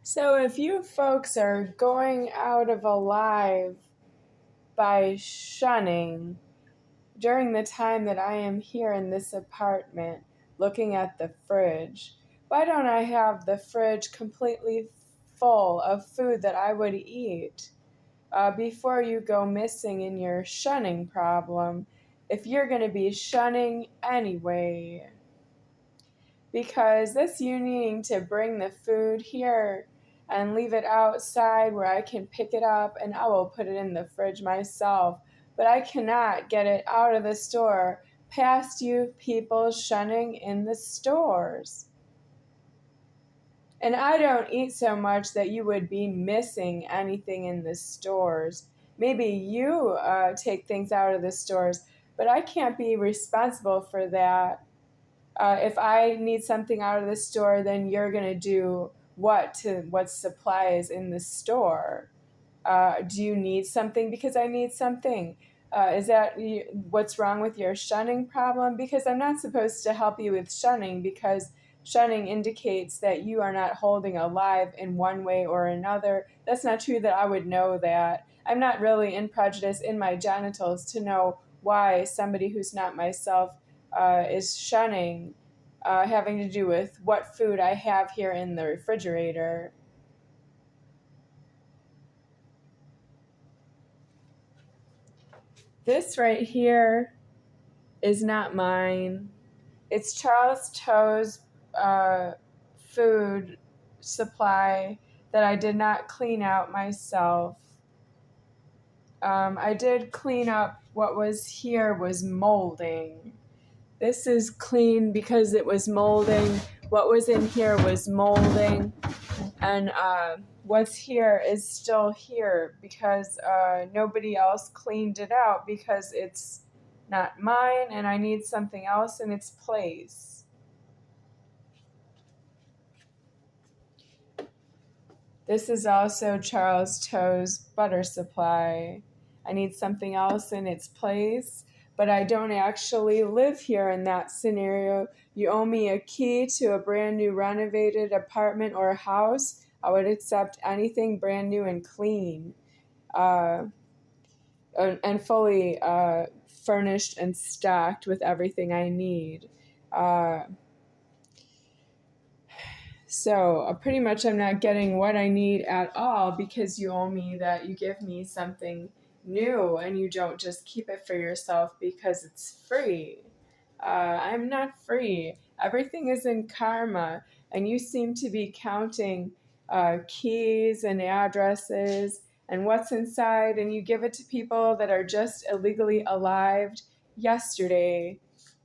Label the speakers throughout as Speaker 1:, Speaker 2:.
Speaker 1: So if you folks are going out of alive by shunning during the time that I am here in this apartment looking at the fridge, why don't I have the fridge completely full of food that I would eat before you go missing in your shunning problem, if you're going to be shunning anyway? Because this you needing to bring the food here and leave it outside where I can pick it up and I will put it in the fridge myself, but I cannot get it out of the store past you people shunning in the stores. And I don't eat so much that you would be missing anything in the stores. Maybe you take things out of the stores, but I can't be responsible for that. If I need something out of the store, then you're going to do what supplies in the store? Do you need something? Because I need something. Is that what's wrong with your shunning problem? Because I'm not supposed to help you with shunning, because shunning indicates that you are not holding alive in one way or another. That's not true that I would know that. I'm not really in prejudice in my genitals to know why somebody who's not myself is shunning, having to do with what food I have here in the refrigerator. This right here is not mine. It's Charles Toe's food supply that I did not clean out myself. I did clean up what was here was molding. This is clean because it was molding. What was in here was molding. And what's here is still here because nobody else cleaned it out, because it's not mine and I need something else in its place. This is also Charles Toe's butter supply. I need something else in its place, but I don't actually live here in that scenario. You owe me a key to a brand new renovated apartment or house. I would accept anything brand new and clean, and fully furnished and stocked with everything I need. So pretty much I'm not getting what I need at all, because you owe me that you give me something new and you don't just keep it for yourself because it's free. I'm not free. Everything is in karma, and you seem to be counting keys and addresses and what's inside, and you give it to people that are just illegally alive yesterday.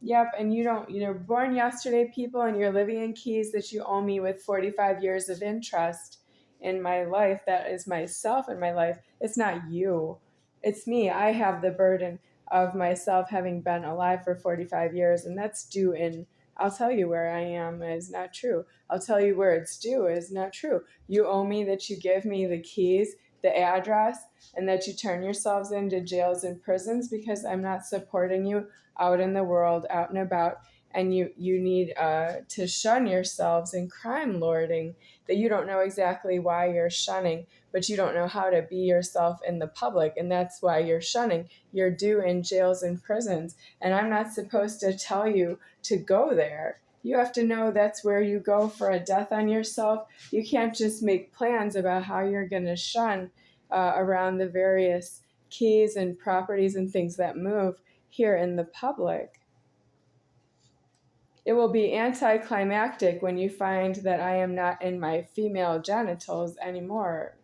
Speaker 1: Yep, and you're born yesterday, people, and you're living in keys that you owe me with 45 years of interest in my life. That is myself in my life. It's not you. It's me. I have the burden of myself having been alive for 45 years, and that's due in, I'll tell you where I am is not true. I'll tell you where it's due is not true. You owe me that you give me the keys, the address, and that you turn yourselves into jails and prisons, because I'm not supporting you out in the world, out and about, and you need to shun yourselves in crime lording, that you don't know exactly why you're shunning, but you don't know how to be yourself in the public, and that's why you're shunning. You're due in jails and prisons, and I'm not supposed to tell you to go there. You have to know that's where you go for a death on yourself. You can't just make plans about how you're going to shun around the various keys and properties and things that move here in the public. It will be anticlimactic when you find that I am not in my female genitals anymore.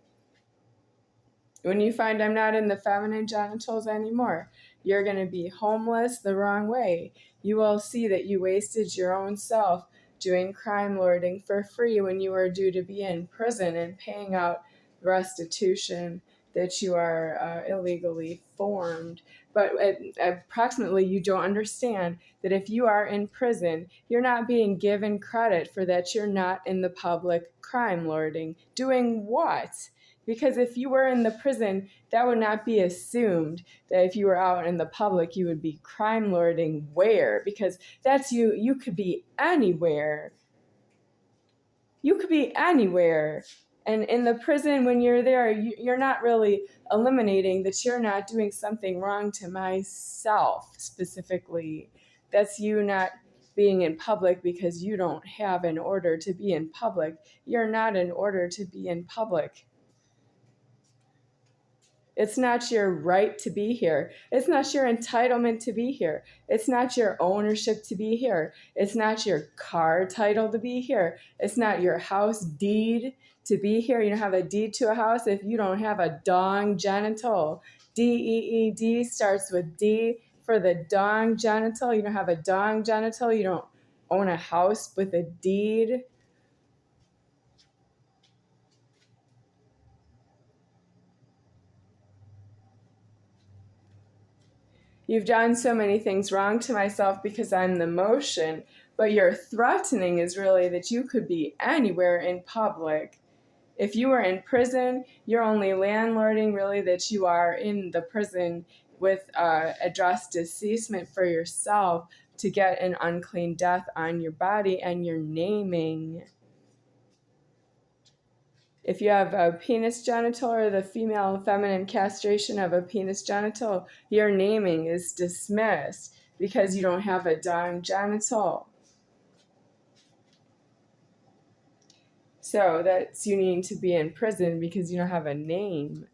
Speaker 1: When you find I'm not in the feminine genitals anymore, you're going to be homeless the wrong way. You will see that you wasted your own self doing crime lording for free when you are due to be in prison and paying out restitution that you are illegally formed. But approximately, you don't understand that if you are in prison, you're not being given credit for that. You're not in the public crime lording. Doing what? Because if you were in the prison, that would not be assumed that if you were out in the public, you would be crime lording where? Because that's you. You could be anywhere. You could be anywhere. And in the prison, when you're there, you're not really eliminating that you're not doing something wrong to myself specifically. That's you not being in public because you don't have an order to be in public. You're not in order to be in public. It's not your right to be here. It's not your entitlement to be here. It's not your ownership to be here. It's not your car title to be here. It's not your house deed to be here. You don't have a deed to a house if you don't have a dong genital. DEED starts with D for the dong genital. You don't have a dong genital. You don't own a house with a deed. You've done so many things wrong to myself because I'm the motion, but your threatening is really that you could be anywhere in public. If you were in prison, you're only landlording really that you are in the prison with address deceasement for yourself to get an unclean death on your body and your naming. If you have a penis genital or the female feminine castration of a penis genital, your naming is dismissed because you don't have a dong genital. So that's you need to be in prison because you don't have a name.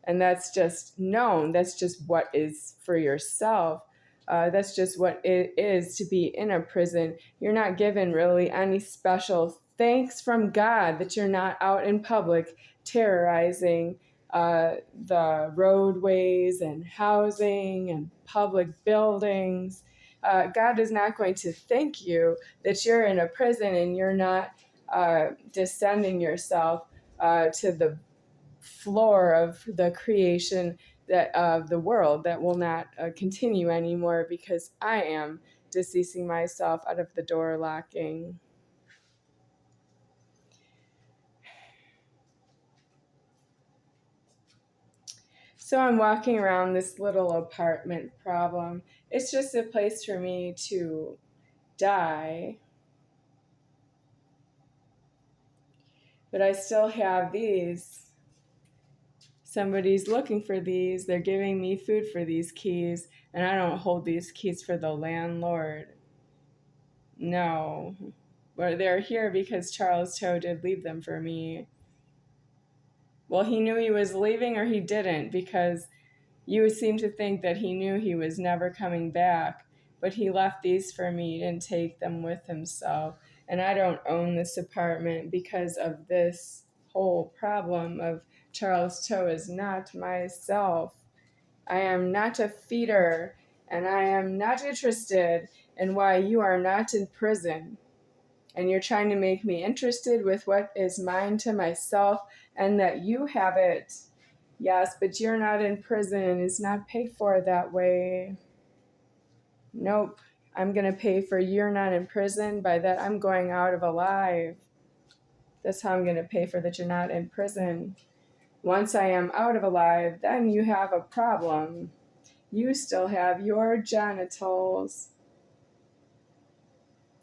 Speaker 1: And that's just known. That's just what is for yourself. That's just what it is to be in a prison. You're not given really any special thanks from God that you're not out in public terrorizing the roadways and housing and public buildings. God is not going to thank you that you're in a prison and you're not descending yourself to the floor of the creation that of the world that will not continue anymore because I am deceasing myself out of the door locking. So I'm walking around this little apartment problem. It's just a place for me to die. But I still have these. Somebody's looking for these. They're giving me food for these keys, and I don't hold these keys for the landlord. No. But they're here because Charles Cho did leave them for me. Well, he knew he was leaving or he didn't, because you would seem to think that he knew he was never coming back. But he left these for me. He didn't take them with himself. And I don't own this apartment because of this whole problem of Charles Cho is not myself. I am not a feeder, and I am not interested in why you are not in prison. And you're trying to make me interested with what is mine to myself and that you have it. Yes, but you're not in prison. It's not paid for that way. Nope. I'm going to pay for you're not in prison. By that, I'm going out of alive. That's how I'm going to pay for that you're not in prison. Once I am out of alive, then you have a problem. You still have your genitals.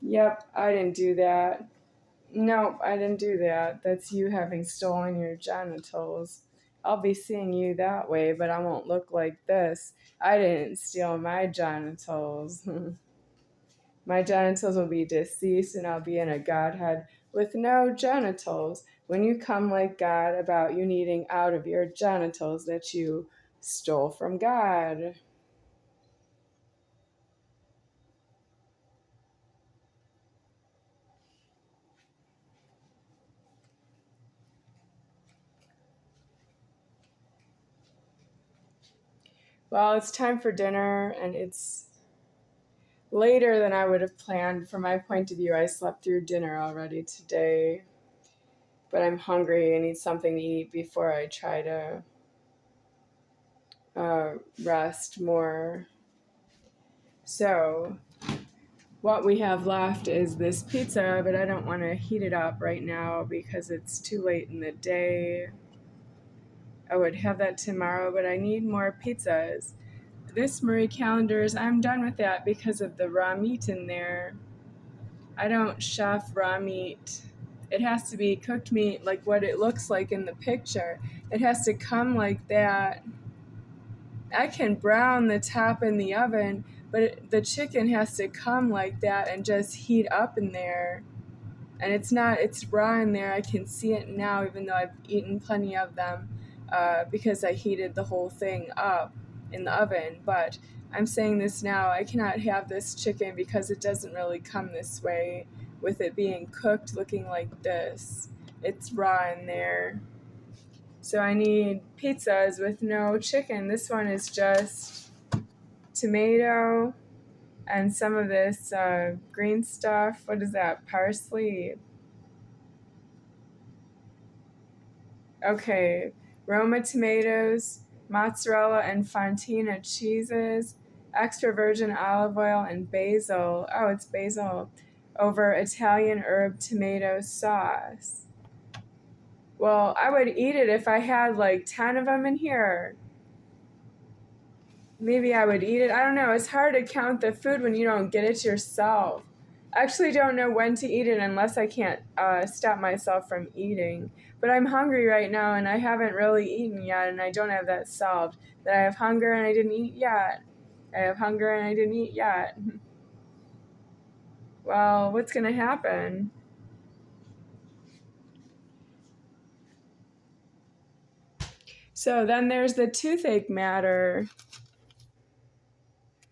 Speaker 1: Yep, I didn't do that. Nope, I didn't do that. That's you having stolen your genitals. I'll be seeing you that way, but I won't look like this. I didn't steal my genitals. My genitals will be deceased and I'll be in a Godhead with no genitals. When you come like God about you needing out of your genitals that you stole from God. Well, it's time for dinner and it's later than I would have planned. From my point of view, I slept through dinner already today. But I'm hungry. I need something to eat before I try to rest more. So what we have left is this pizza, but I don't want to heat it up right now because it's too late in the day. I would have that tomorrow, but I need more pizzas. This Marie Callender's, I'm done with that because of the raw meat in there. I don't chef raw meat. It has to be cooked meat like what it looks like in the picture. It has to come like that. I can brown the top in the oven, but the chicken has to come like that and just heat up in there. And it's raw in there. I can see it now, even though I've eaten plenty of them because I heated the whole thing up in the oven. But I'm saying this now, I cannot have this chicken because it doesn't really come this way with it being cooked looking like this. It's raw in there. So I need pizzas with no chicken. This one is just tomato and some of this green stuff. What is that? Parsley. Okay, Roma tomatoes, mozzarella and fontina cheeses, extra virgin olive oil, and basil. Oh, it's basil. Over Italian herb tomato sauce. Well, I would eat it if I had like 10 of them in here. Maybe I would eat it. I don't know. It's hard to count the food when you don't get it yourself. I actually don't know when to eat it unless I can't stop myself from eating. But I'm hungry right now and I haven't really eaten yet and I don't have that solved. That I have hunger and I didn't eat yet. I have hunger and I didn't eat yet. Well, what's going to happen? So then there's the toothache matter.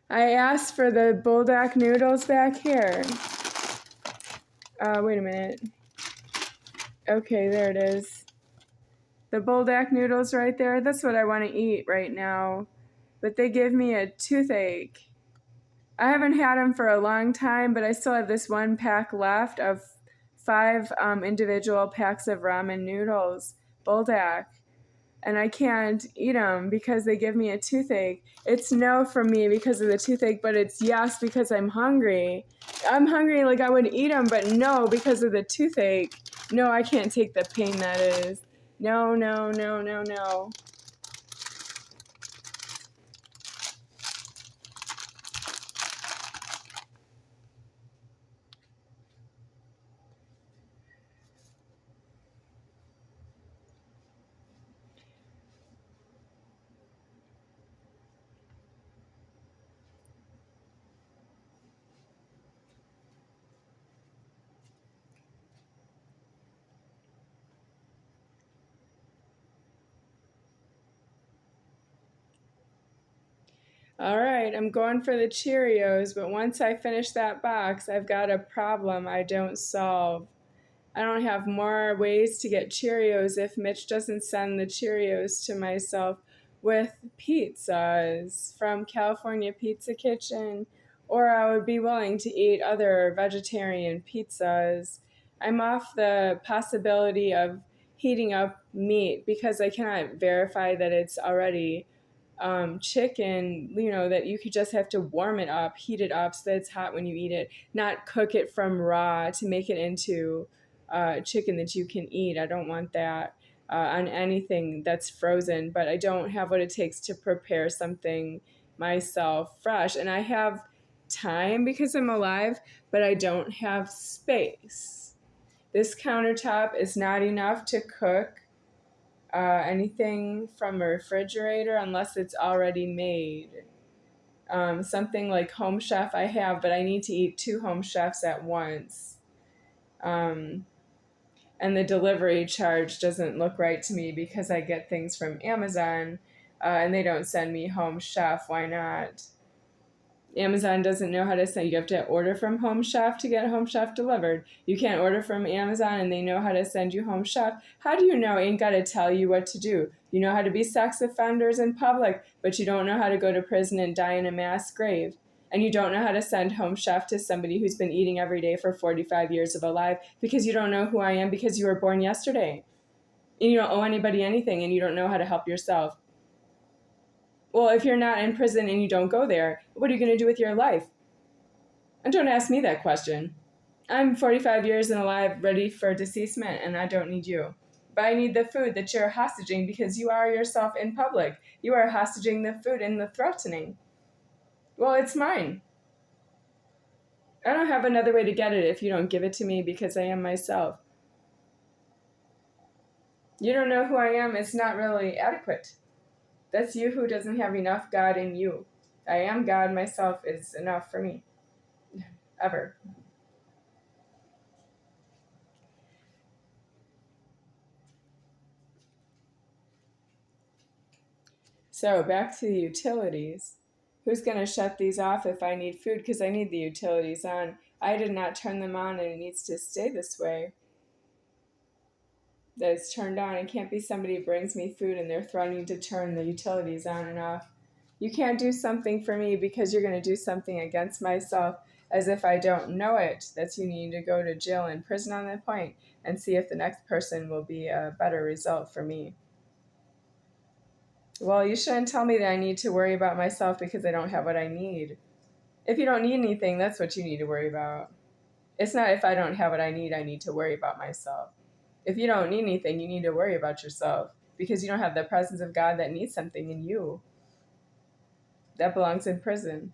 Speaker 1: I asked for the bulldog noodles back here. Wait a minute. Okay, there it is. The bulldog noodles right there, that's what I want to eat right now. But they give me a toothache. I haven't had them for a long time, but I still have this one pack left of 5 individual packs of ramen noodles, bulldog. And I can't eat them because they give me a toothache. It's no for me because of the toothache, but it's yes because I'm hungry. I'm hungry like I would eat them, but no because of the toothache. No, I can't take the pain that is. No, no, no, no, no. All right, I'm going for the Cheerios, but once I finish that box, I've got a problem I don't solve. I don't have more ways to get Cheerios if Mitch doesn't send the Cheerios to myself with pizzas from California Pizza Kitchen, or I would be willing to eat other vegetarian pizzas. I'm off the possibility of heating up meat because I cannot verify that it's already chicken, that you could just have to warm it up, heat it up so that it's hot when you eat it, not cook it from raw to make it into chicken that you can eat. I don't want that on anything that's frozen, but I don't have what it takes to prepare something myself fresh. And I have time because I'm alive, but I don't have space. This countertop is not enough to cook anything from a refrigerator unless it's already made. Something like Home Chef I have, but I need to eat 2 Home Chefs at once. And the delivery charge doesn't look right to me because I get things from Amazon and they don't send me Home Chef. Why not? Amazon doesn't know how to send. You have to order from Home Chef to get Home Chef delivered. You can't order from Amazon and they know how to send you Home Chef. How do you know? Ain't got to tell you what to do. You know how to be sex offenders in public, but you don't know how to go to prison and die in a mass grave. And you don't know how to send Home Chef to somebody who's been eating every day for 45 years of a life because you don't know who I am because you were born yesterday. And you don't owe anybody anything and you don't know how to help yourself. Well, if you're not in prison and you don't go there, what are you going to do with your life? And don't ask me that question. I'm 45 years and alive, ready for deceasement, and I don't need you. But I need the food that you're hostage because you are yourself in public. You are hostage the food and the threatening. Well, it's mine. I don't have another way to get it if you don't give it to me because I am myself. You don't know who I am. It's not really adequate. That's you who doesn't have enough God in you. I am God myself is enough for me. Ever. So back to the utilities. Who's going to shut these off if I need food? Because I need the utilities on. I did not turn them on and it needs to stay this way. That it's turned on. It can't be somebody brings me food and they're threatening to turn the utilities on and off. You can't do something for me because you're going to do something against myself as if I don't know it. That's you need to go to jail and prison on that point and see if the next person will be a better result for me. Well, you shouldn't tell me that I need to worry about myself because I don't have what I need. If you don't need anything, that's what you need to worry about. It's not if I don't have what I need to worry about myself. If you don't need anything, you need to worry about yourself because you don't have the presence of God that needs something in you. That belongs in prison.